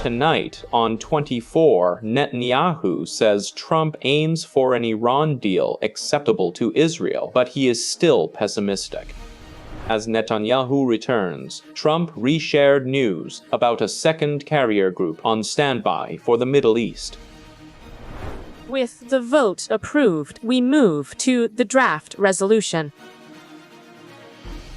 Tonight, on 24, Netanyahu says Trump aims for an Iran deal acceptable to Israel, but he is still pessimistic. As Netanyahu returns, Trump reshared news about a second carrier group on standby for the Middle East. With the vote approved, we move to the draft resolution.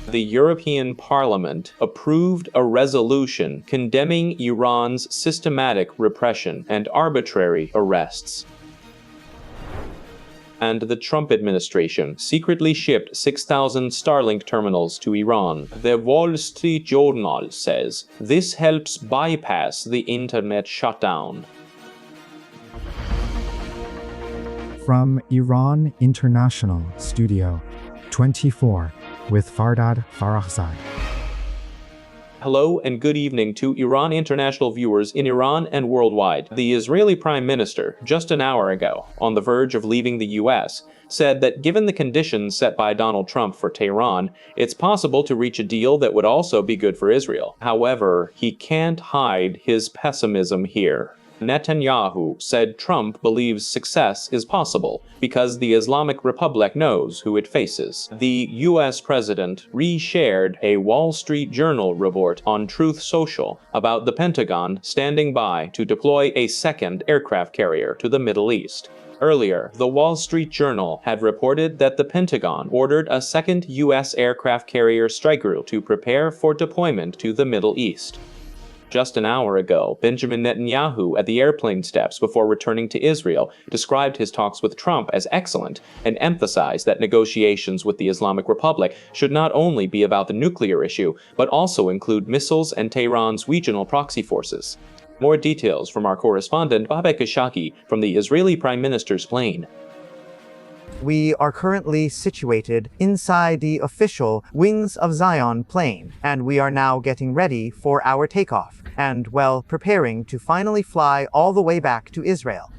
The European Parliament approved a resolution condemning Iran's systematic repression and arbitrary arrests. And the Trump administration secretly shipped 6,000 Starlink terminals to Iran. The Wall Street Journal says this helps bypass the internet shutdown. From Iran International Studio 24 with Fardad Farahzad. Hello and good evening to Iran International viewers in Iran and worldwide. The Israeli Prime Minister, just an hour ago, on the verge of leaving the US, said that given the conditions set by Donald Trump for Tehran, it's possible to reach a deal that would also be good for Israel. However, he can't hide his pessimism here. Netanyahu said Trump believes success is possible because the Islamic Republic knows who it faces. The US president reshared a Wall Street Journal report on Truth Social about the Pentagon standing by to deploy a second aircraft carrier to the Middle East. Earlier, the Wall Street Journal had reported that the Pentagon ordered a second US aircraft carrier strike group to prepare for deployment to the Middle East. Just an hour ago, Benjamin Netanyahu, at the airplane steps before returning to Israel, described his talks with Trump as excellent and emphasized that negotiations with the Islamic Republic should not only be about the nuclear issue, but also include missiles and Tehran's regional proxy forces. More details from our correspondent Babek Ishaki from the Israeli Prime Minister's plane. We are currently situated inside the official Wings of Zion plane, and we are now getting ready for our takeoff, and, well, preparing to finally fly all the way back to Israel.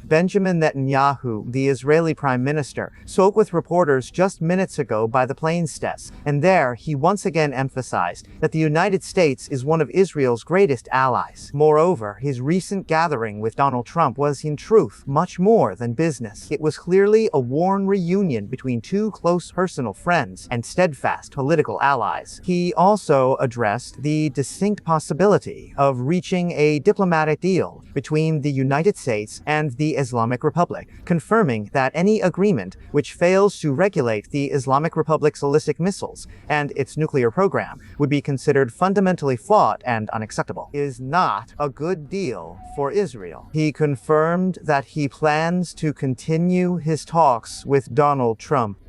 Benjamin Netanyahu, the Israeli Prime Minister, spoke with reporters just minutes ago by the plane steps, and there he once again emphasized that the United States is one of Israel's greatest allies. Moreover, his recent gathering with Donald Trump was in truth much more than business. It was clearly a warm reunion between two close personal friends and steadfast political allies. He also addressed the distinct possibility of reaching a diplomatic deal between the United States and the Islamic Republic, confirming that any agreement which fails to regulate the Islamic Republic's ballistic missiles and its nuclear program would be considered fundamentally flawed and unacceptable. It is not a good deal for Israel. He confirmed that he plans to continue his talks with Donald Trump.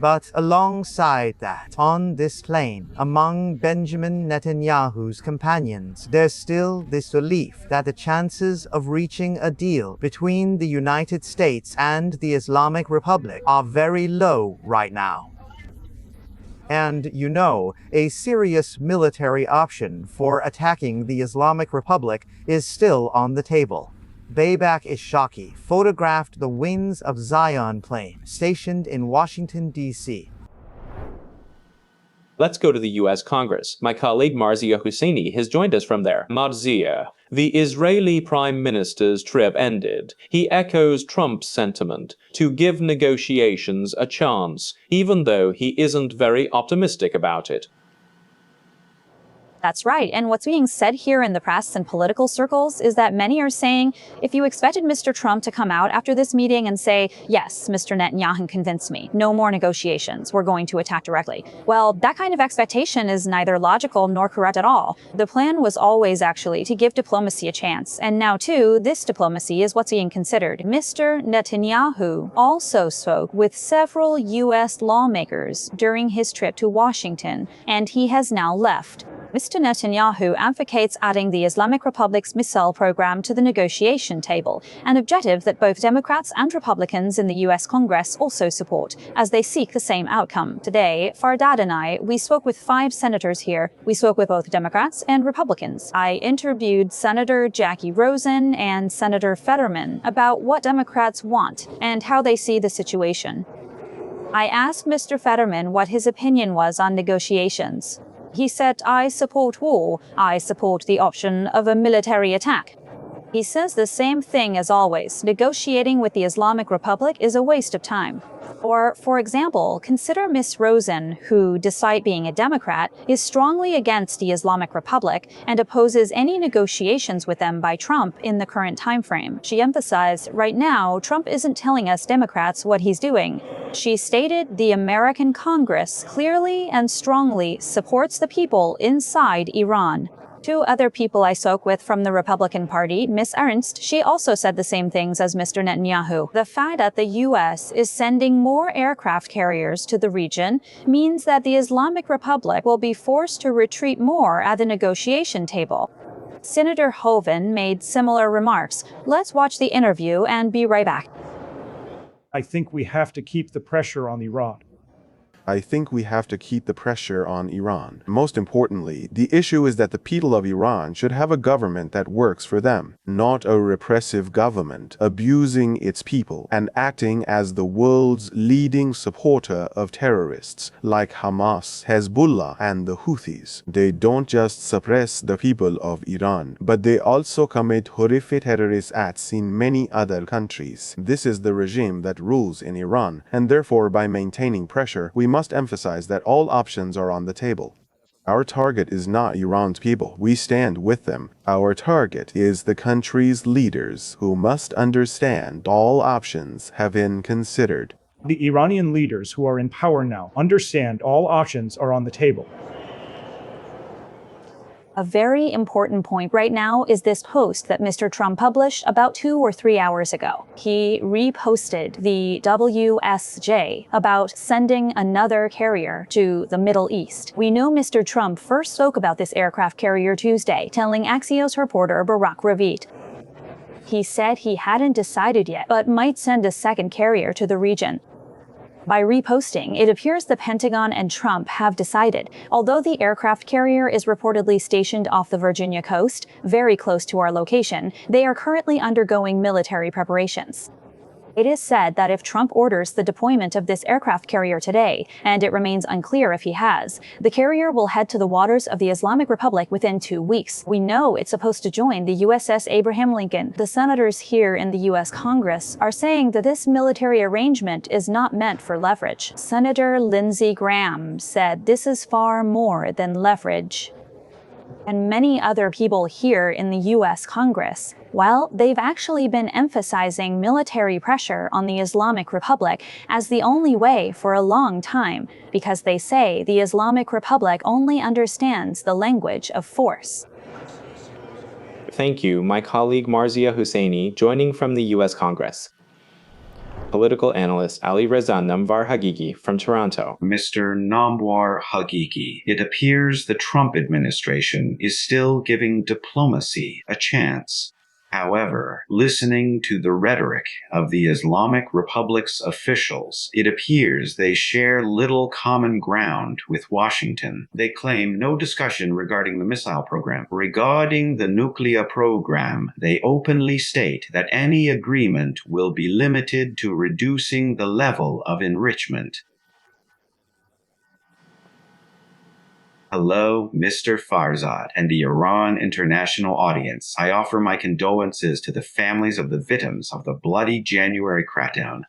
But alongside that, on this plane, among Benjamin Netanyahu's companions, there's still this belief that the chances of reaching a deal between the United States and the Islamic Republic are very low right now. And, you know, a serious military option for attacking the Islamic Republic is still on the table. Babek Ishaki photographed the Wings of Zion plane stationed in Washington, D.C. Let's go to the U.S. Congress. My colleague Marzia Husseini has joined us from there. Marzia, the Israeli Prime Minister's trip ended. He echoes Trump's sentiment to give negotiations a chance, even though he isn't very optimistic about it. That's right. And what's being said here in the press and political circles is that many are saying, if you expected Mr. Trump to come out after this meeting and say, yes, Mr. Netanyahu convinced me, no more negotiations, we're going to attack directly. Well, that kind of expectation is neither logical nor correct at all. The plan was always actually to give diplomacy a chance. And now, too, this diplomacy is what's being considered. Mr. Netanyahu also spoke with several U.S. lawmakers during his trip to Washington, and he has now left. Mr. Netanyahu advocates adding the Islamic Republic's missile program to the negotiation table, an objective that both Democrats and Republicans in the U.S. Congress also support, as they seek the same outcome. Today, Fardad and we spoke with 5 senators here. We spoke with both Democrats and Republicans. I interviewed Senator Jackie Rosen and Senator Fetterman about what Democrats want and how they see the situation. I asked Mr. Fetterman what his opinion was on negotiations. He said, "I support war. I support the option of a military attack." He says the same thing as always. Negotiating with the Islamic Republic is a waste of time. Or, for example, consider Miss Rosen, who, despite being a Democrat, is strongly against the Islamic Republic and opposes any negotiations with them by Trump in the current timeframe. She emphasized, right now, Trump isn't telling us Democrats what he's doing. She stated the American Congress clearly and strongly supports the people inside Iran. Two other people I spoke with from the Republican Party, Miss Ernst, she also said the same things as Mr. Netanyahu. The fact that the U.S. is sending more aircraft carriers to the region means that the Islamic Republic will be forced to retreat more at the negotiation table. Senator Hoeven made similar remarks. Let's watch the interview and be right back. I think we have to keep the pressure on Iran. I think we have to keep the pressure on Iran. Most importantly, the issue is that the people of Iran should have a government that works for them, not a repressive government abusing its people and acting as the world's leading supporter of terrorists like Hamas, Hezbollah, and the Houthis. They don't just suppress the people of Iran, but they also commit horrific terrorist acts in many other countries. This is the regime that rules in Iran, and therefore by maintaining pressure, we must emphasize that all options are on the table. Our target is not Iran's people. We stand with them. Our target is the country's leaders who must understand all options have been considered. The Iranian leaders who are in power now understand all options are on the table. A very important point right now is this post that Mr. Trump published about 2 or 3 hours ago. He reposted the WSJ about sending another carrier to the Middle East. We know Mr. Trump first spoke about this aircraft carrier Tuesday, telling Axios reporter Barak Ravid. He said he hadn't decided yet, but might send a second carrier to the region. By reposting, it appears the Pentagon and Trump have decided. Although the aircraft carrier is reportedly stationed off the Virginia coast, very close to our location, they are currently undergoing military preparations. It is said that if Trump orders the deployment of this aircraft carrier today, and it remains unclear if he has, the carrier will head to the waters of the Islamic Republic within 2 weeks. We know it's supposed to join the USS Abraham Lincoln. The senators here in the U.S. Congress are saying that this military arrangement is not meant for leverage. Senator Lindsey Graham said this is far more than leverage. And many other people here in the U.S. Congress, well, they've actually been emphasizing military pressure on the Islamic Republic as the only way for a long time, because they say the Islamic Republic only understands the language of force. Thank you, my colleague Marzia Husseini, joining from the U.S. Congress. Political analyst Ali Reza Namvar Hagigi from Toronto. Mr. Namwar Hagigi, it appears the Trump administration is still giving diplomacy a chance. However, listening to the rhetoric of the Islamic Republic's officials, it appears they share little common ground with Washington. They claim no discussion regarding the missile program. Regarding the nuclear program, they openly state that any agreement will be limited to reducing the level of enrichment. Hello, Mr. Farzad and the Iran international audience. I offer my condolences to the families of the victims of the bloody January crackdown.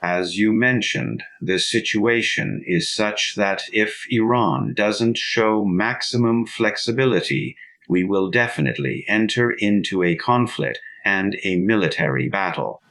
As you mentioned, the situation is such that if Iran doesn't show maximum flexibility, we will definitely enter into a conflict and a military battle.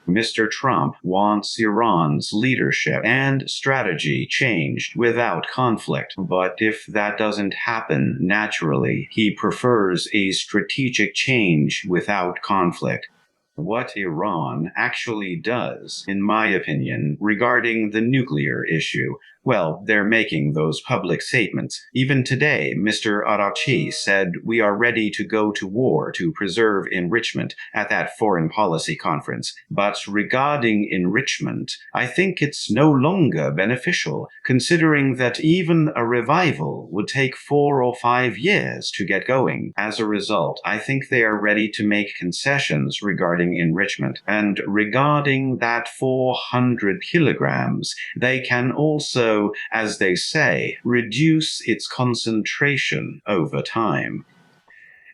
Mr. Trump wants Iran's leadership and strategy changed without conflict, but if that doesn't happen naturally, he prefers a strategic change without conflict. What Iran actually does, in my opinion, regarding the nuclear issue, Well, they're making those public statements. Even today, Mr. Araghchi said we are ready to go to war to preserve enrichment at that foreign policy conference. But regarding enrichment, I think it's no longer beneficial, considering that even a revival would take 4 or 5 years to get going. As a result, I think they are ready to make concessions regarding enrichment. And regarding that 400 kilograms, they can also, as they say, reduce its concentration over time.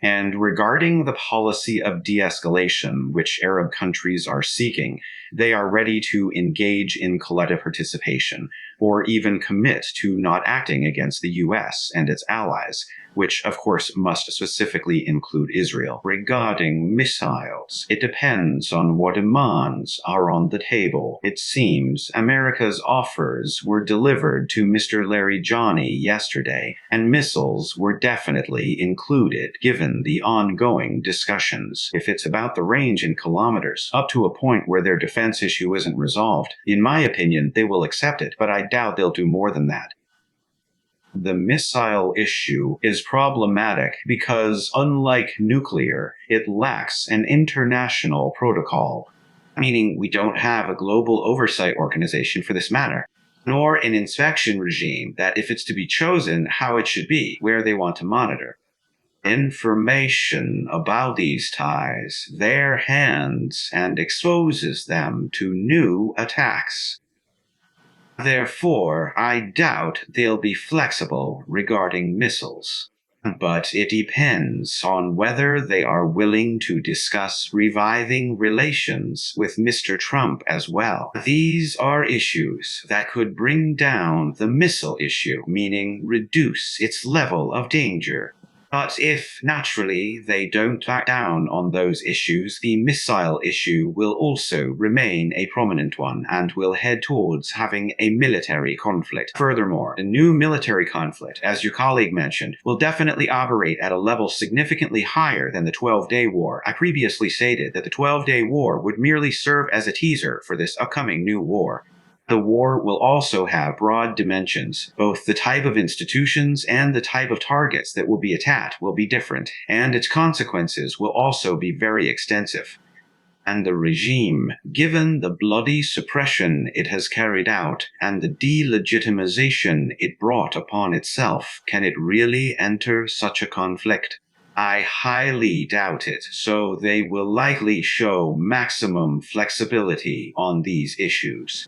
And regarding the policy of de-escalation, which Arab countries are seeking, they are ready to engage in collective participation, or even commit to not acting against the US and its allies, which of course must specifically include Israel. Regarding missiles, it depends on what demands are on the table. It seems America's offers were delivered to Mr. Larijani yesterday, and missiles were definitely included given the ongoing discussions. If it's about the range in kilometers, up to a point where their defense issue isn't resolved, in my opinion, they will accept it, but I doubt they'll do more than that. The missile issue is problematic because, unlike nuclear, it lacks an international protocol, meaning we don't have a global oversight organization for this matter, nor an inspection regime that, if it's to be chosen, how it should be, where they want to monitor. Information about these ties their hands and exposes them to new attacks. Therefore, I doubt they'll be flexible regarding missiles. But it depends on whether they are willing to discuss reviving relations with Mr. Trump as well. These are issues that could bring down the missile issue, meaning reduce its level of danger. But if, naturally, they don't back down on those issues, the missile issue will also remain a prominent one and will head towards having a military conflict. Furthermore, the new military conflict, as your colleague mentioned, will definitely operate at a level significantly higher than the 12-day war. I previously stated that the 12-day war would merely serve as a teaser for this upcoming new war. The war will also have broad dimensions. Both the type of institutions and the type of targets that will be attacked will be different, and its consequences will also be very extensive. And the regime, given the bloody suppression it has carried out and the delegitimization it brought upon itself, can it really enter such a conflict? I highly doubt it, so they will likely show maximum flexibility on these issues.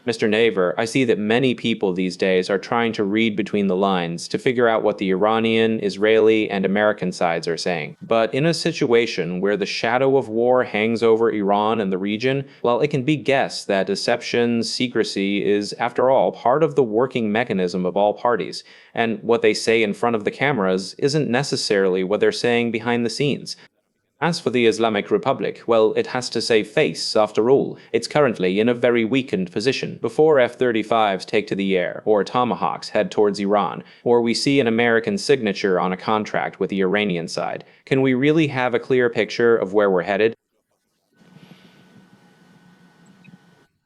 Mr. Naver, I see that many people these days are trying to read between the lines to figure out what the Iranian, Israeli, and American sides are saying. But in a situation where the shadow of war hangs over Iran and the region, well, it can be guessed that deception, secrecy is, after all, part of the working mechanism of all parties, and what they say in front of the cameras isn't necessarily what they're saying behind the scenes. As for the Islamic Republic, well, it has to save face, after all. It's currently in a very weakened position. Before F-35s take to the air, or Tomahawks head towards Iran, or we see an American signature on a contract with the Iranian side, can we really have a clear picture of where we're headed?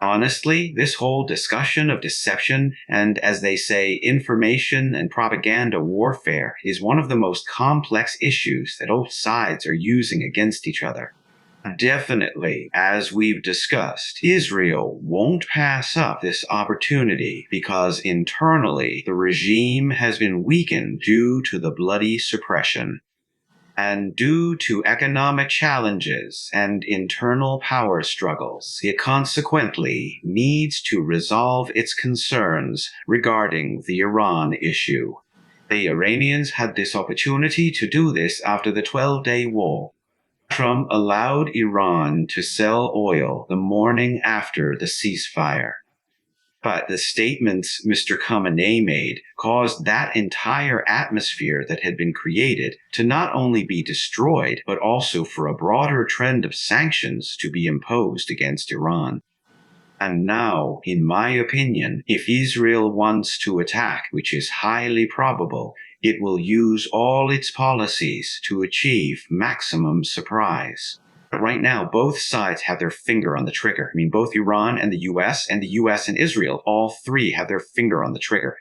Honestly, this whole discussion of deception and, as they say, information and propaganda warfare is one of the most complex issues that both sides are using against each other. Definitely, as we've discussed, Israel won't pass up this opportunity because internally the regime has been weakened due to the bloody suppression. And due to economic challenges and internal power struggles, it consequently needs to resolve its concerns regarding the Iran issue. The Iranians had this opportunity to do this after the 12-day war. Trump allowed Iran to sell oil the morning after the ceasefire. But the statements Mr. Khamenei made caused that entire atmosphere that had been created to not only be destroyed, but also for a broader trend of sanctions to be imposed against Iran. And now, in my opinion, if Israel wants to attack, which is highly probable, it will use all its policies to achieve maximum surprise. Right now, both sides have their finger on the trigger. I mean, both Iran and the US and Israel, all three have their finger on the trigger.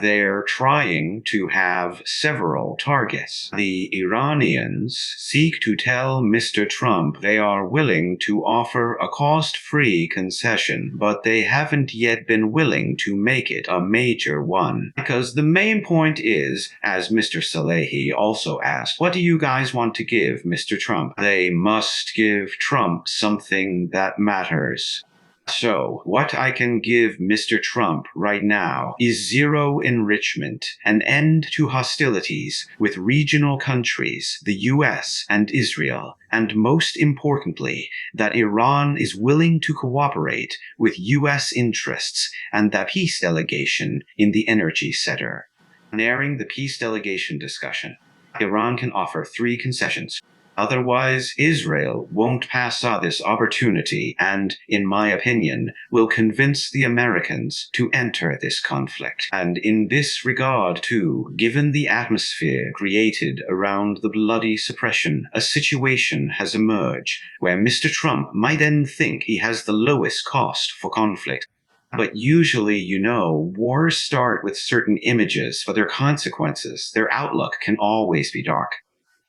They're trying to have several targets. The Iranians seek to tell Mr. Trump they are willing to offer a cost-free concession, but they haven't yet been willing to make it a major one. Because the main point is, as Mr. Salehi also asked, what do you guys want to give Mr. Trump? They must give Trump something that matters. So, what I can give Mr. Trump right now is zero enrichment, an end to hostilities with regional countries, the US and Israel, and most importantly, that Iran is willing to cooperate with US interests and the peace delegation in the energy sector. Narrowing the peace delegation discussion, Iran can offer 3 concessions. Otherwise, Israel won't pass up this opportunity and, in my opinion, will convince the Americans to enter this conflict. And in this regard, too, given the atmosphere created around the bloody suppression, a situation has emerged where Mr. Trump might then think he has the lowest cost for conflict. But usually, wars start with certain images, but their consequences, their outlook can always be dark.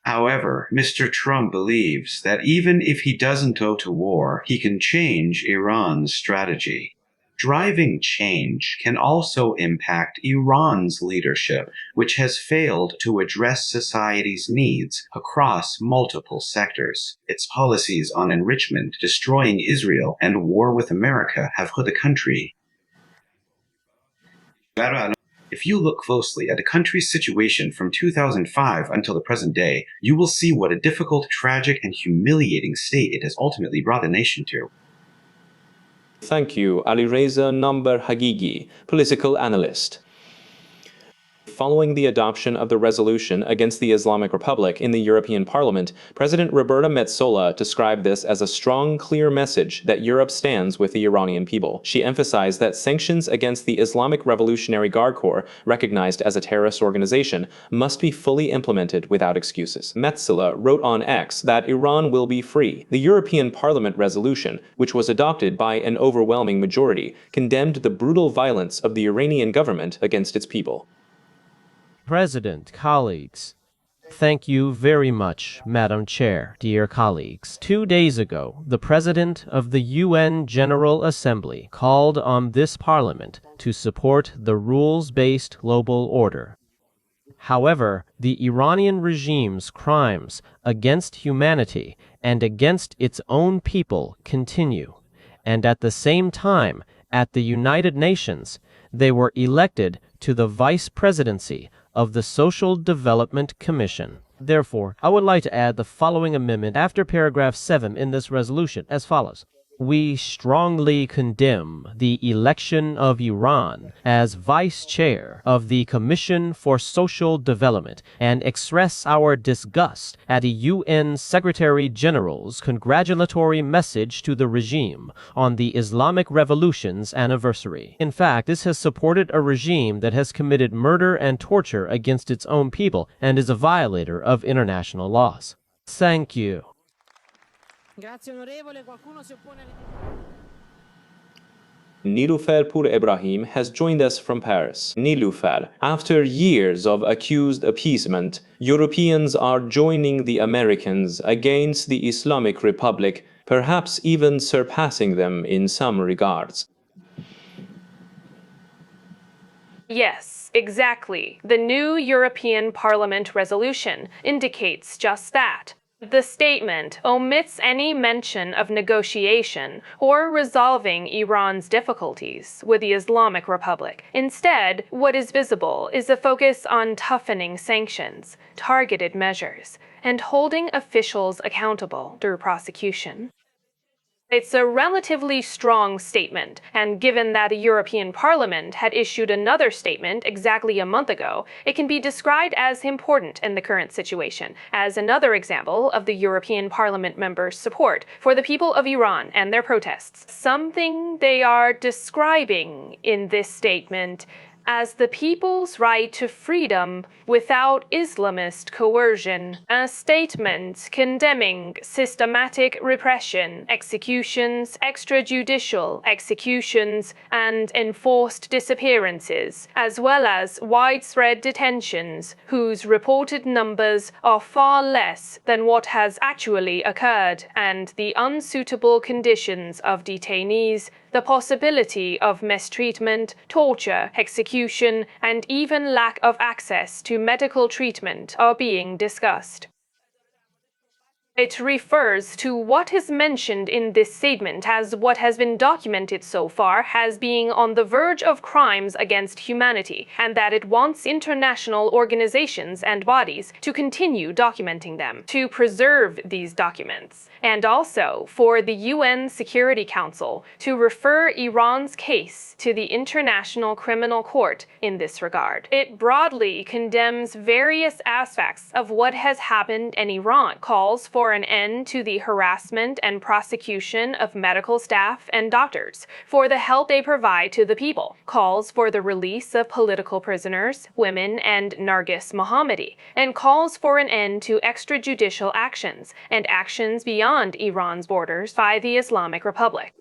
However, Mr. Trump believes that even if he doesn't go to war, he can change Iran's strategy. Driving change can also impact Iran's leadership, which has failed to address society's needs across multiple sectors. Its policies on enrichment, destroying Israel, and war with America have put the country. If you look closely at the country's situation from 2005 until the present day, you will see what a difficult, tragic, and humiliating state it has ultimately brought the nation to. Thank you, Alireza Namber Hagigi, political analyst. Following the adoption of the resolution against the Islamic Republic in the European Parliament, President Roberta Metsola described this as a strong, clear message that Europe stands with the Iranian people. She emphasized that sanctions against the Islamic Revolutionary Guard Corps, recognized as a terrorist organization, must be fully implemented without excuses. Metsola wrote on X that Iran will be free. The European Parliament resolution, which was adopted by an overwhelming majority, condemned the brutal violence of the Iranian government against its people. President, colleagues. Thank you very much, Madam Chair, dear colleagues. 2 days ago, the President of the UN General Assembly called on this Parliament to support the rules-based global order. However, the Iranian regime's crimes against humanity and against its own people continue, and at the same time, at the United Nations, they were elected to the vice presidency of the Social Development Commission. Therefore, I would like to add the following amendment after paragraph 7 in this resolution as follows. We strongly condemn the election of Iran as vice chair of the Commission for Social Development and express our disgust at the UN Secretary General's congratulatory message to the regime on the Islamic Revolution's anniversary. In fact, this has supported a regime that has committed murder and torture against its own people and is a violator of international laws. Thank you. Niloufer Pur Ebrahim has joined us from Paris. Niloufer, after years of accused appeasement, Europeans are joining the Americans against the Islamic Republic, perhaps even surpassing them in some regards. Yes, exactly. The new European Parliament resolution indicates just that. The statement omits any mention of negotiation or resolving Iran's difficulties with the Islamic Republic. Instead, what is visible is a focus on toughening sanctions, targeted measures, and holding officials accountable through prosecution. It's a relatively strong statement, and given that the European Parliament had issued another statement exactly a month ago, it can be described as important in the current situation, as another example of the European Parliament members' support for the people of Iran and their protests. Something they are describing in this statement as the people's right to freedom without Islamist coercion, a statement condemning systematic repression, executions, extrajudicial executions, and enforced disappearances, as well as widespread detentions, whose reported numbers are far less than what has actually occurred, and the unsuitable conditions of detainees, the possibility of mistreatment, torture, execution, and even lack of access to medical treatment are being discussed. It refers to what is mentioned in this statement as what has been documented so far as being on the verge of crimes against humanity, and that it wants international organizations and bodies to continue documenting them, to preserve these documents, and also for the UN Security Council to refer Iran's case to the International Criminal Court in this regard. It broadly condemns various aspects of what has happened in Iran, calls for an end to the harassment and prosecution of medical staff and doctors, for the help they provide to the people, calls for the release of political prisoners, women, and Nargis Mohammadi, and calls for an end to extrajudicial actions and actions beyond Iran's borders by the Islamic Republic.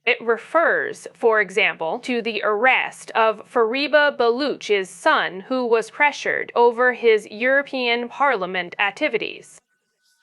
It refers, for example, to the arrest of Fariba Baluch's son, who was pressured over his European Parliament activities.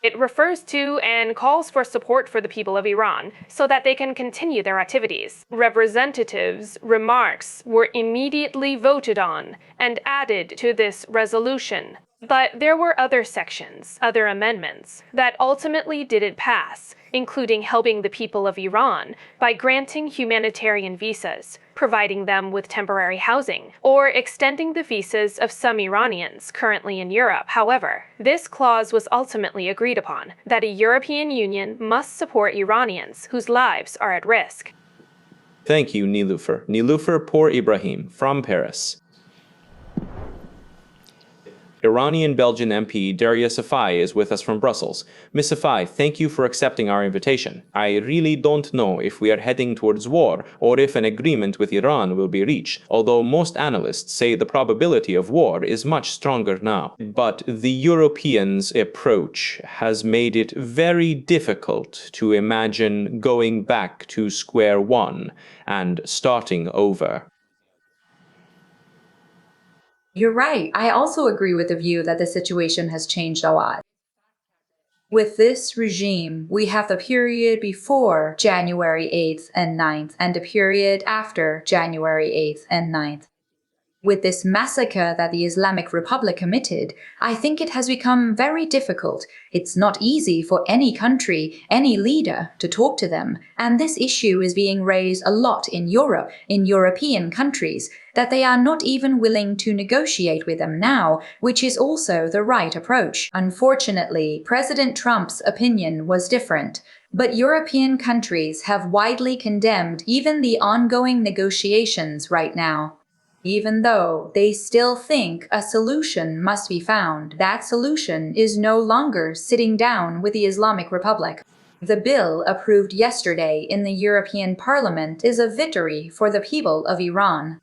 It refers to and calls for support for the people of Iran so that they can continue their activities. Representatives' remarks were immediately voted on and added to this resolution. But there were other sections, other amendments, that ultimately didn't pass, including helping the people of Iran by granting humanitarian visas, providing them with temporary housing, or extending the visas of some Iranians currently in Europe. However, this clause was ultimately agreed upon, that a European Union must support Iranians whose lives are at risk. Thank you, Niloufer. Niloufer Pour Ibrahim from Paris. Iranian-Belgian MP Daria Safai is with us from Brussels. Ms. Safai, thank you for accepting our invitation. I really don't know if we are heading towards war or if an agreement with Iran will be reached, although most analysts say the probability of war is much stronger now. But the Europeans' approach has made it very difficult to imagine going back to square one and starting over. You're right. I also agree with the view that the situation has changed a lot. With this regime, we have the period before January 8th and 9th and the period after January 8th and 9th. With this massacre that the Islamic Republic committed, I think it has become very difficult. It's not easy for any country, any leader, to talk to them. And this issue is being raised a lot in Europe, in European countries, that they are not even willing to negotiate with them now, which is also the right approach. Unfortunately, President Trump's opinion was different. But European countries have widely condemned even the ongoing negotiations right now. Even though they still think a solution must be found, that solution is no longer sitting down with the Islamic Republic. The bill approved yesterday in the European Parliament is a victory for the people of Iran.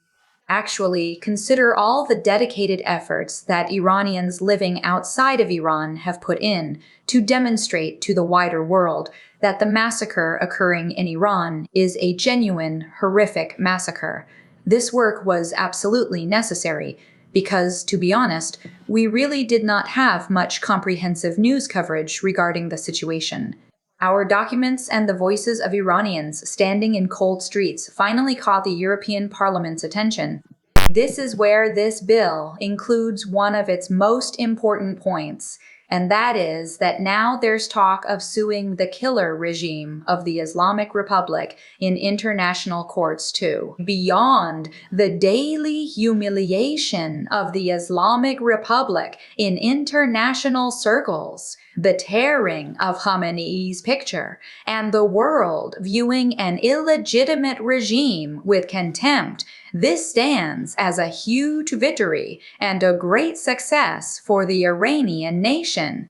Actually, consider all the dedicated efforts that Iranians living outside of Iran have put in to demonstrate to the wider world that the massacre occurring in Iran is a genuine, horrific massacre. This work was absolutely necessary because, to be honest, we really did not have much comprehensive news coverage regarding the situation. Our documents and the voices of Iranians standing in cold streets finally caught the European Parliament's attention. This is where this bill includes one of its most important points, and that is that now there's talk of suing the killer regime of the Islamic Republic in international courts too. Beyond the daily humiliation of the Islamic Republic in international circles, the tearing of Khamenei's picture, and the world viewing an illegitimate regime with contempt, this stands as a huge victory and a great success for the Iranian nation.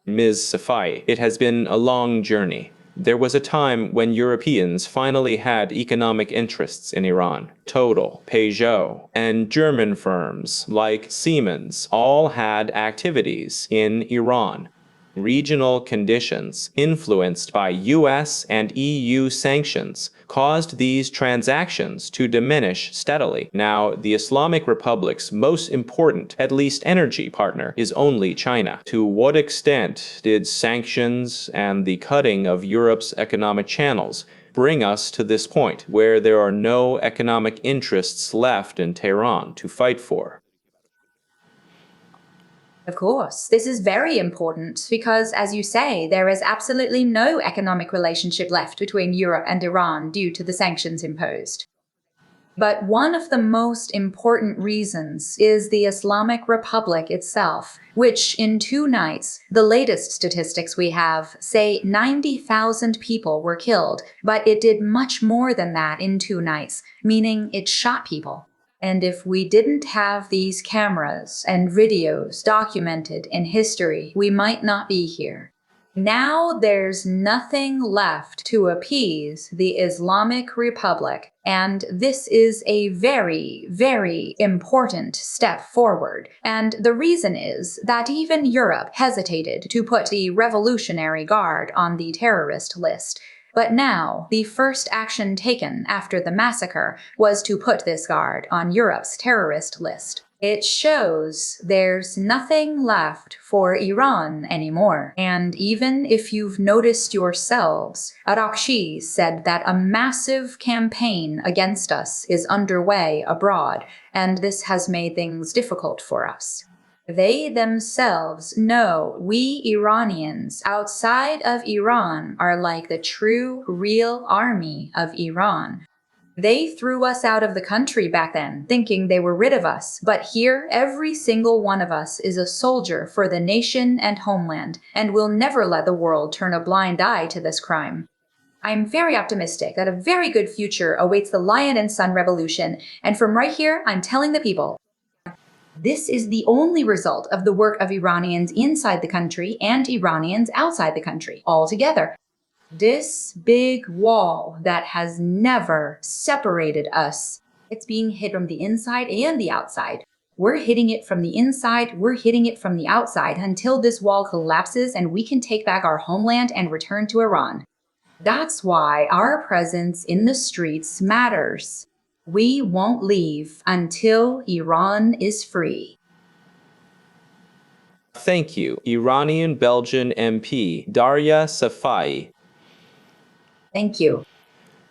Ms. Safai, it has been a long journey. There was a time when Europeans finally had economic interests in Iran. Total, Peugeot, and German firms like Siemens all had activities in Iran. Regional conditions, influenced by US and EU sanctions, caused these transactions to diminish steadily. Now, the Islamic Republic's most important, at least energy partner, is only China. To what extent did sanctions and the cutting of Europe's economic channels bring us to this point, where there are no economic interests left in Tehran to fight for? Of course, this is very important because, as you say, there is absolutely no economic relationship left between Europe and Iran due to the sanctions imposed. But one of the most important reasons is the Islamic Republic itself, which in 2 nights, the latest statistics we have say 90,000 people were killed, but it did much more than that in 2 nights, meaning it shot people. And if we didn't have these cameras and videos documented in history, we might not be here. Now there's nothing left to appease the Islamic Republic, and this is a very, very important step forward. And the reason is that even Europe hesitated to put the Revolutionary Guard on the terrorist list. But now, the first action taken after the massacre was to put this guard on Europe's terrorist list. It shows there's nothing left for Iran anymore. And even if you've noticed yourselves, Arakshi said that a massive campaign against us is underway abroad, and this has made things difficult for us. They themselves know we Iranians outside of Iran are like the true, real army of Iran. They threw us out of the country back then, thinking they were rid of us. But here, every single one of us is a soldier for the nation and homeland, and will never let the world turn a blind eye to this crime. I'm very optimistic that a very good future awaits the Lion and Sun Revolution, and from right here, I'm telling the people, this is the only result of the work of Iranians inside the country and Iranians outside the country, all together. This big wall that has never separated us, it's being hit from the inside and the outside. We're hitting it from the inside, we're hitting it from the outside until this wall collapses and we can take back our homeland and return to Iran. That's why our presence in the streets matters. We won't leave until Iran is free. Thank you, Iranian-Belgian MP Darya Safai. Thank you.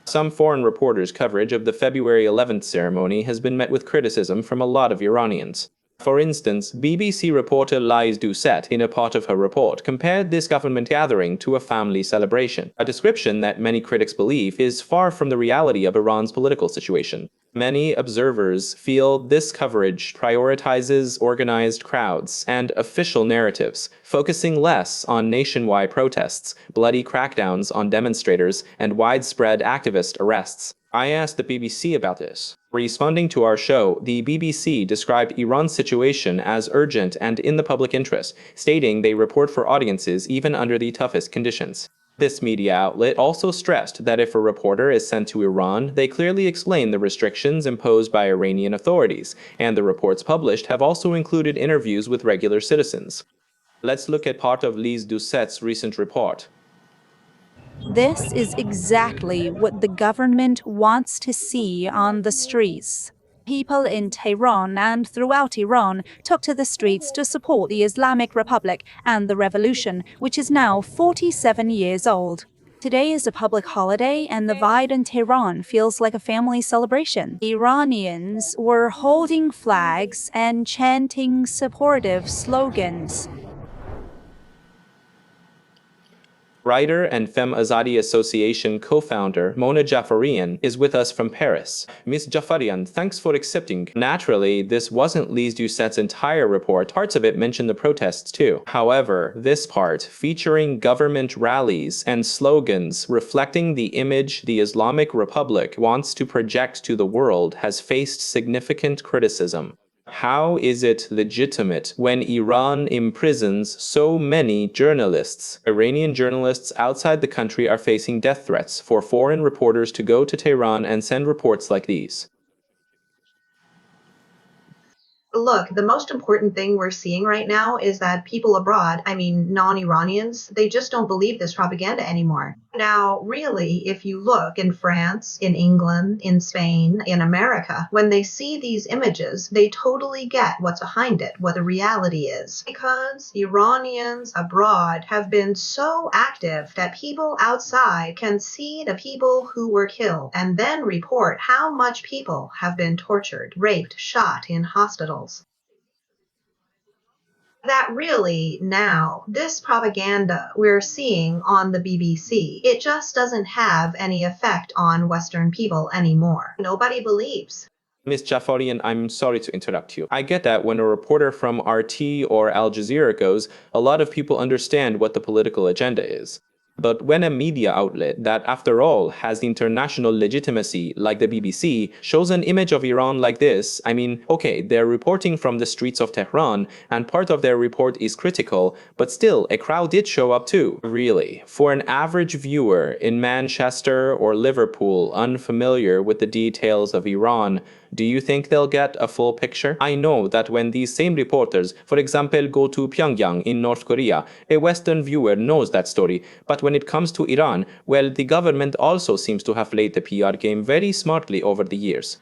Some foreign reporters' coverage of the February 11th ceremony has been met with criticism from a lot of Iranians. For instance, BBC reporter Lise Doucet, in a part of her report, compared this government gathering to a family celebration, a description that many critics believe is far from the reality of Iran's political situation. Many observers feel this coverage prioritizes organized crowds and official narratives, focusing less on nationwide protests, bloody crackdowns on demonstrators, and widespread activist arrests. I asked the BBC about this. Responding to our show, the BBC described Iran's situation as urgent and in the public interest, stating they report for audiences even under the toughest conditions. This media outlet also stressed that if a reporter is sent to Iran, they clearly explain the restrictions imposed by Iranian authorities, and the reports published have also included interviews with regular citizens. Let's look at part of Lise Doucet's recent report. This is exactly what the government wants to see on the streets. People in Tehran and throughout Iran took to the streets to support the Islamic Republic and the revolution, which is now 47 years old. Today is a public holiday, and the vibe in Tehran feels like a family celebration. Iranians were holding flags and chanting supportive slogans. Writer and Femme Azadi Association co-founder Mona Jafarian is with us from Paris. Ms. Jafarian, thanks for accepting. Naturally, this wasn't Lise Doucet's entire report. Parts of it mention the protests too. However, this part, featuring government rallies and slogans reflecting the image the Islamic Republic wants to project to the world, has faced significant criticism. How is it legitimate when Iran imprisons so many journalists? Iranian journalists outside the country are facing death threats for foreign reporters to go to Tehran and send reports like these. Look, the most important thing we're seeing right now is that people abroad, I mean non-Iranians, they just don't believe this propaganda anymore. Now, really, if you look in France, in England, in Spain, in America, when they see these images, they totally get what's behind it, what the reality is. Because Iranians abroad have been so active that people outside can see the people who were killed and then report how much people have been tortured, raped, shot in hospitals. That really now, this propaganda we're seeing on the BBC, it just doesn't have any effect on Western people anymore. Nobody believes. Ms. Jafarian, I'm sorry to interrupt you. I get that when a reporter from RT or Al Jazeera goes, a lot of people understand what the political agenda is. But when a media outlet that, after all, has international legitimacy, like the BBC, shows an image of Iran like this, I mean, okay, they're reporting from the streets of Tehran, and part of their report is critical, but still, a crowd did show up too. Really, for an average viewer in Manchester or Liverpool unfamiliar with the details of Iran, do you think they'll get a full picture? I know that when these same reporters, for example, go to Pyongyang in North Korea, a Western viewer knows that story, but when it comes to Iran, well, the government also seems to have played the PR game very smartly over the years.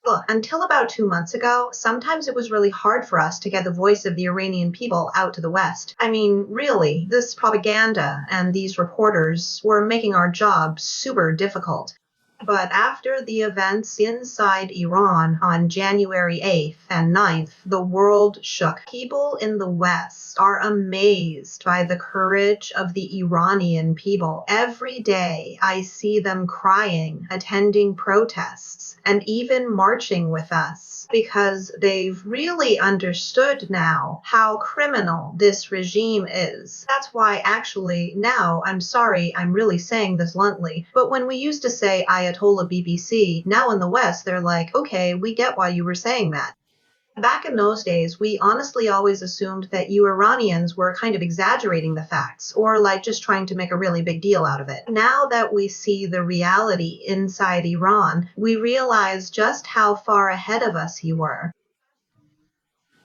Look, until about 2 months ago, sometimes it was really hard for us to get the voice of the Iranian people out to the West. I mean, really, this propaganda and these reporters were making our job super difficult. But after the events inside Iran on January 8th and 9th, the world shook. People in the West are amazed by the courage of the Iranian people. Every day I see them crying, attending protests, and even marching with us because they've really understood now how criminal this regime is. That's why actually now, I'm sorry, I'm really saying this bluntly, but when we used to say Ayatollah BBC, now in the West, they're like, okay, we get why you were saying that. Back in those days, we honestly always assumed that you Iranians were kind of exaggerating the facts, or like just trying to make a really big deal out of it. Now that we see the reality inside Iran, we realize just how far ahead of us you were.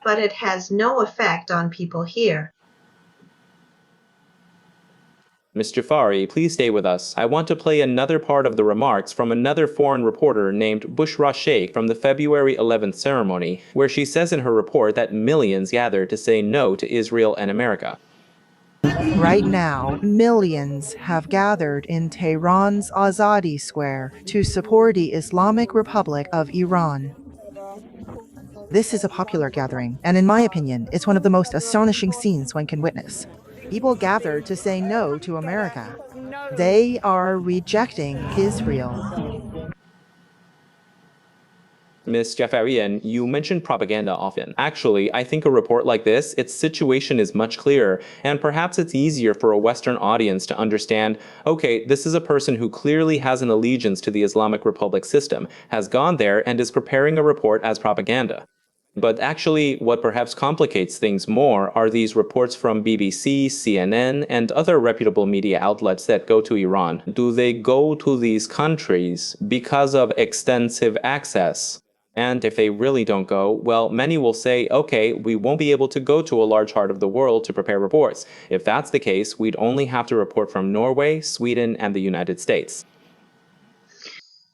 But it has no effect on people here. Ms. Jafari, please stay with us. I want to play another part of the remarks from another foreign reporter named Bushra Sheikh from the February 11th ceremony, where she says in her report that millions gathered to say no to Israel and America. Right now, millions have gathered in Tehran's Azadi Square to support the Islamic Republic of Iran. This is a popular gathering, and in my opinion, it's one of the most astonishing scenes one can witness. People gathered to say no to America. They are rejecting Israel. Ms. Jafarian, you mentioned propaganda often. Actually, I think a report like this, its situation is much clearer, and perhaps it's easier for a Western audience to understand, okay, this is a person who clearly has an allegiance to the Islamic Republic system, has gone there, and is preparing a report as propaganda. But actually, what perhaps complicates things more are these reports from BBC, CNN, and other reputable media outlets that go to Iran. Do they go to these countries because of extensive access? And if they really don't go, well, many will say, okay, we won't be able to go to a large part of the world to prepare reports. If that's the case, we'd only have to report from Norway, Sweden, and the United States.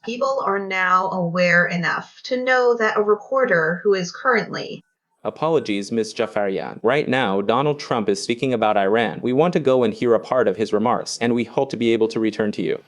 People are now aware enough to know that a reporter who is currently... Apologies, Ms. Jafarian. Right now, Donald Trump is speaking about Iran. We want to go and hear a part of his remarks, and we hope to be able to return to you.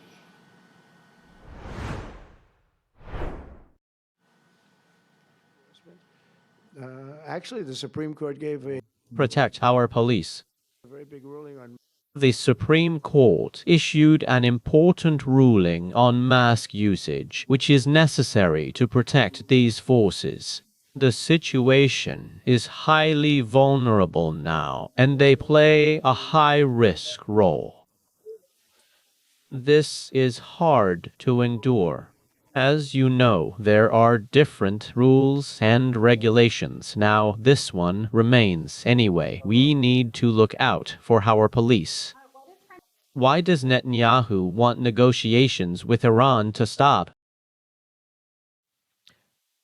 Actually, the Supreme Court gave a Protect our police. very big ruling on The Supreme Court issued an important ruling on mask usage, which is necessary to protect these forces. The situation is highly vulnerable now, and they play a high-risk role. This is hard to endure. As you know, there are different rules and regulations. Now, this one remains anyway. We need to look out for our police. Why does Netanyahu want negotiations with Iran to stop?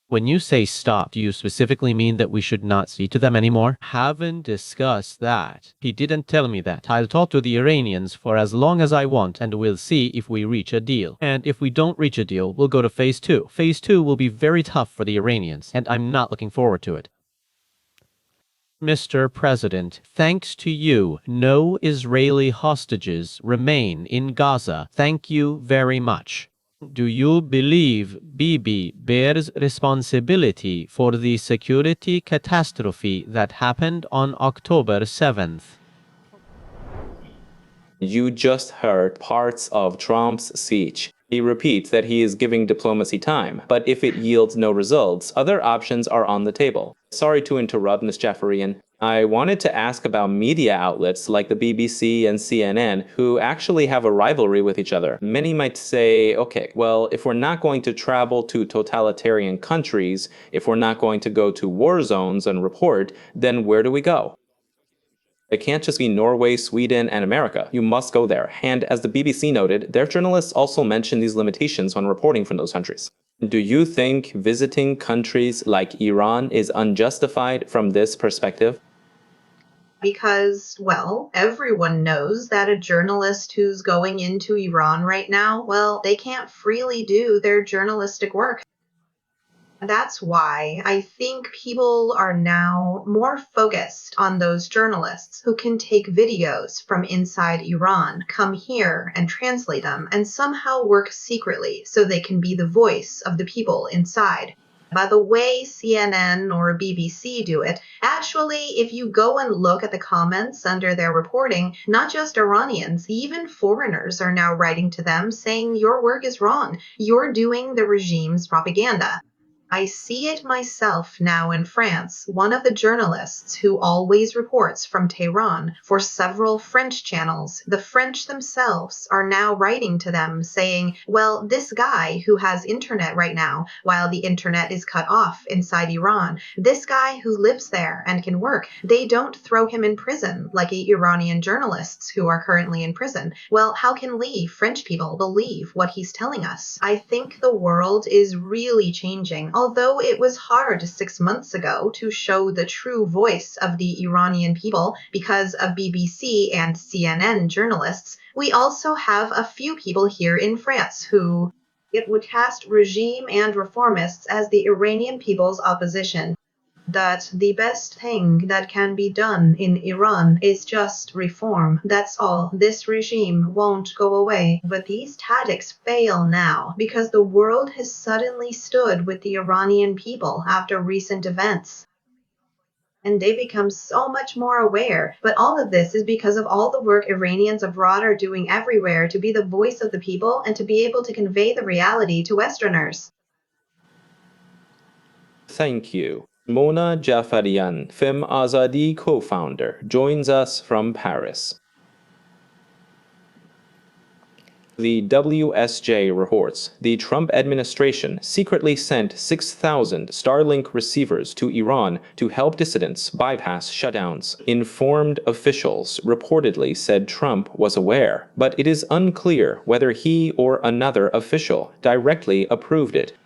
When you say stop, do you specifically mean that we should not speak to them anymore? Haven't discussed that. He didn't tell me that. I'll talk to the Iranians for as long as I want, and we'll see if we reach a deal. And if we don't reach a deal, we'll go to phase 2. Phase 2 will be very tough for the Iranians, and I'm not looking forward to it. Mr. President, thanks to you, no Israeli hostages remain in Gaza. Thank you very much. Do you believe Bibi bears responsibility for the security catastrophe that happened on October 7th? You just heard parts of Trump's speech. He repeats that he is giving diplomacy time, but if it yields no results, other options are on the table. Sorry to interrupt, Ms. Jaffarian. I wanted to ask about media outlets like the BBC and CNN who actually have a rivalry with each other. Many might say, okay, well, if we're not going to travel to totalitarian countries, if we're not going to go to war zones and report, then where do we go? It can't just be Norway, Sweden, and America. You must go there. And as the BBC noted, their journalists also mention these limitations when reporting from those countries. Do you think visiting countries like Iran is unjustified from this perspective? Because, well, everyone knows that a journalist who's going into Iran right now, well, they can't freely do their journalistic work. That's why I think people are now more focused on those journalists who can take videos from inside Iran, come here and translate them, and somehow work secretly so they can be the voice of the people inside. By the way CNN or BBC do it, actually, if you go and look at the comments under their reporting, not just Iranians, even foreigners are now writing to them saying your work is wrong. You're doing the regime's propaganda. I see it myself now in France. One of the journalists who always reports from Tehran for several French channels, the French themselves are now writing to them saying, well, this guy who has internet right now, while the internet is cut off inside Iran, this guy who lives there and can work, they don't throw him in prison like Iranian journalists who are currently in prison. Well, how can we, French people, believe what he's telling us? I think the world is really changing. Although it was hard 6 months ago to show the true voice of the Iranian people because of BBC and CNN journalists, we also have a few people here in France who it would cast regime and reformists as the Iranian people's opposition. That the best thing that can be done in Iran is just reform. That's all. This regime won't go away. But these tactics fail now because the world has suddenly stood with the Iranian people after recent events. And they become so much more aware. But all of this is because of all the work Iranians abroad are doing everywhere to be the voice of the people and to be able to convey the reality to Westerners. Thank you. Mona Jafarian, Fem Azadi co-founder, joins us from Paris. The WSJ reports the Trump administration secretly sent 6,000 Starlink receivers to Iran to help dissidents bypass shutdowns. Informed officials reportedly said Trump was aware, but it is unclear whether he or another official directly approved it.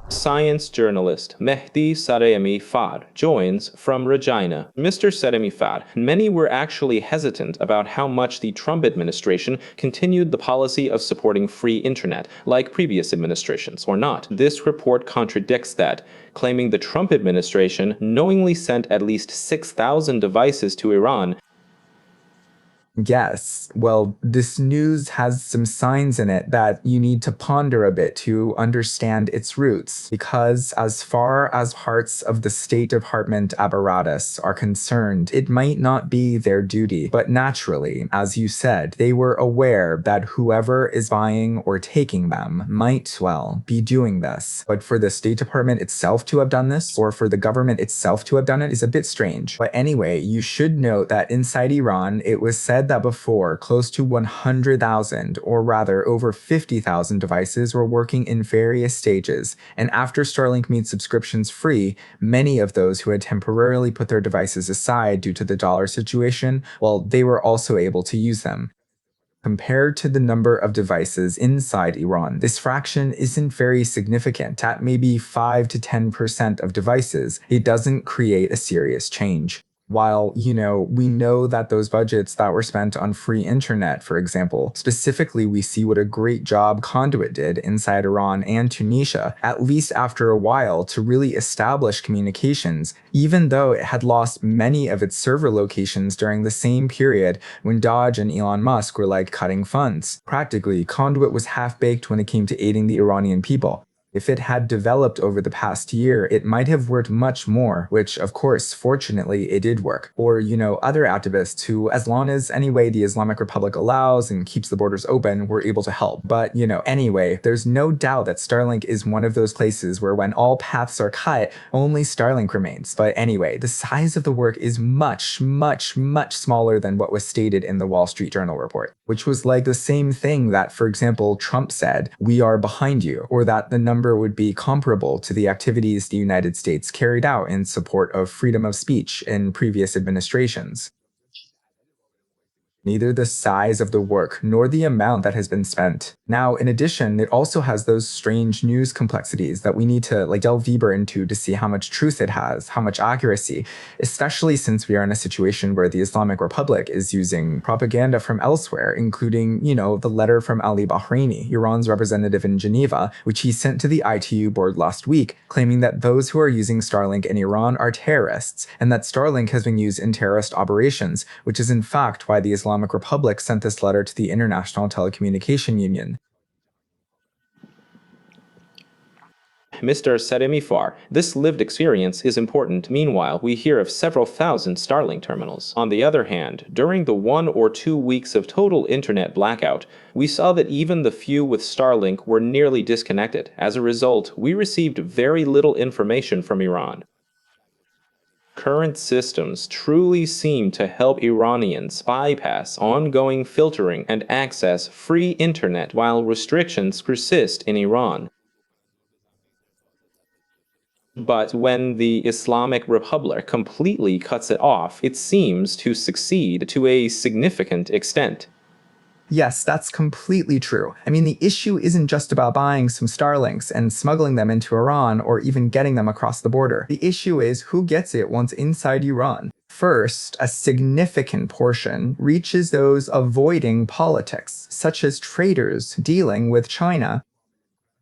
Science journalist Mehdi Saremi Fad joins from Regina. Mr. Saremi Fad, many were actually hesitant about how much the Trump administration continued the policy of supporting free internet, like previous administrations, or not. This report contradicts that, claiming the Trump administration knowingly sent at least 6,000 devices to Iran. Yes, well, this news has some signs in it that you need to ponder a bit to understand its roots, because as far as parts of the State Department apparatus are concerned, it might not be their duty, but naturally, as you said, they were aware that whoever is buying or taking them might, well, be doing this. But for the State Department itself to have done this, or for the government itself to have done it, is a bit strange. But anyway, you should note that inside Iran, it was said said that before, close to 100,000, or rather over 50,000 devices were working in various stages, and after Starlink made subscriptions free, many of those who had temporarily put their devices aside due to the dollar situation, well, they were also able to use them. Compared to the number of devices inside Iran, this fraction isn't very significant. At maybe 5 to 10% of devices, it doesn't create a serious change. While, we know that those budgets that were spent on free internet, for example, specifically we see what a great job Conduit did inside Iran and Tunisia, at least after a while, to really establish communications, even though it had lost many of its server locations during the same period when Dodge and Elon Musk were cutting funds. Practically, Conduit was half-baked when it came to aiding the Iranian people. If it had developed over the past year, it might have worked much more, which of course, fortunately, it did work. Or, other activists who, as long as anyway the Islamic Republic allows and keeps the borders open, were able to help. But, anyway, there's no doubt that Starlink is one of those places where when all paths are cut, only Starlink remains. But anyway, the size of the work is much, much, much smaller than what was stated in the Wall Street Journal report, which was the same thing that, for example, Trump said, "We are behind you," or that the number would be comparable to the activities the United States carried out in support of freedom of speech in previous administrations. Neither the size of the work nor the amount that has been spent. Now, in addition, it also has those strange news complexities that we need to delve deeper into to see how much truth it has, how much accuracy, especially since we are in a situation where the Islamic Republic is using propaganda from elsewhere, including, the letter from Ali Bahraini, Iran's representative in Geneva, which he sent to the ITU board last week, claiming that those who are using Starlink in Iran are terrorists, and that Starlink has been used in terrorist operations, which is in fact why the Islamic Republic sent this letter to the International Telecommunication Union. Mr. Sademifar, this lived experience is important. Meanwhile, we hear of several thousand Starlink terminals. On the other hand, during the 1 or 2 weeks of total internet blackout, we saw that even the few with Starlink were nearly disconnected. As a result, we received very little information from Iran. Current systems truly seem to help Iranians bypass ongoing filtering and access free internet while restrictions persist in Iran. But when the Islamic Republic completely cuts it off, it seems to succeed to a significant extent. Yes, that's completely true. I mean, the issue isn't just about buying some Starlinks and smuggling them into Iran or even getting them across the border. The issue is who gets it once inside Iran. First, a significant portion reaches those avoiding politics, such as traders dealing with China.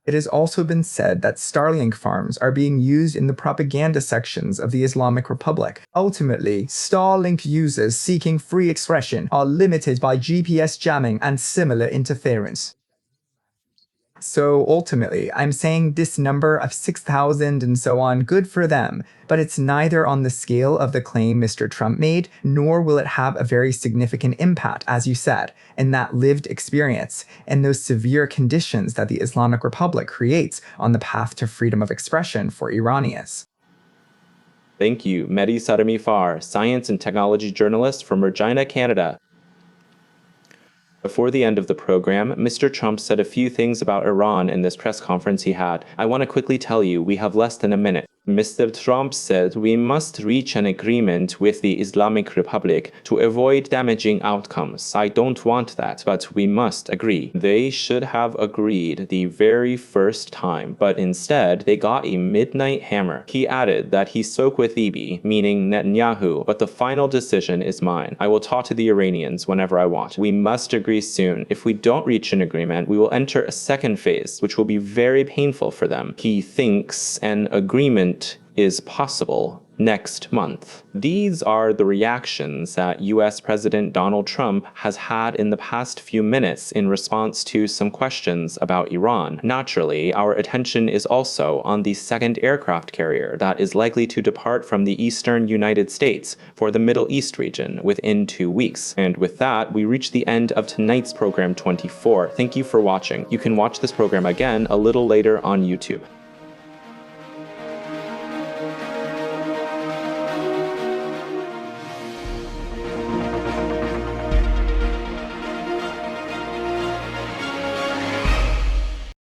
It has also been said that Starlink farms are being used in the propaganda sections of the Islamic Republic. Ultimately, Starlink users seeking free expression are limited by GPS jamming and similar interference. So ultimately, I'm saying this number of 6,000 and so on, good for them, but it's neither on the scale of the claim Mr. Trump made, nor will it have a very significant impact, as you said, in that lived experience and those severe conditions that the Islamic Republic creates on the path to freedom of expression for Iranians. Thank you, Mehdi Sademifar, science and technology journalist from Regina, Canada. Before the end of the program, Mr. Trump said a few things about Iran in this press conference he had. I want to quickly tell you, we have less than a minute. Mr. Trump said we must reach an agreement with the Islamic Republic to avoid damaging outcomes. I don't want that, but we must agree. They should have agreed the very first time, but instead they got a midnight hammer. He added that he spoke with Bibi, meaning Netanyahu, but the final decision is mine. I will talk to the Iranians whenever I want. We must agree soon. If we don't reach an agreement, we will enter a second phase, which will be very painful for them. He thinks an agreement is possible next month. These are the reactions that US President Donald Trump has had in the past few minutes in response to some questions about Iran. Naturally, our attention is also on the second aircraft carrier that is likely to depart from the eastern United States for the Middle East region within 2 weeks. And with that, we reach the end of tonight's program 24. Thank you for watching. You can watch this program again a little later on YouTube.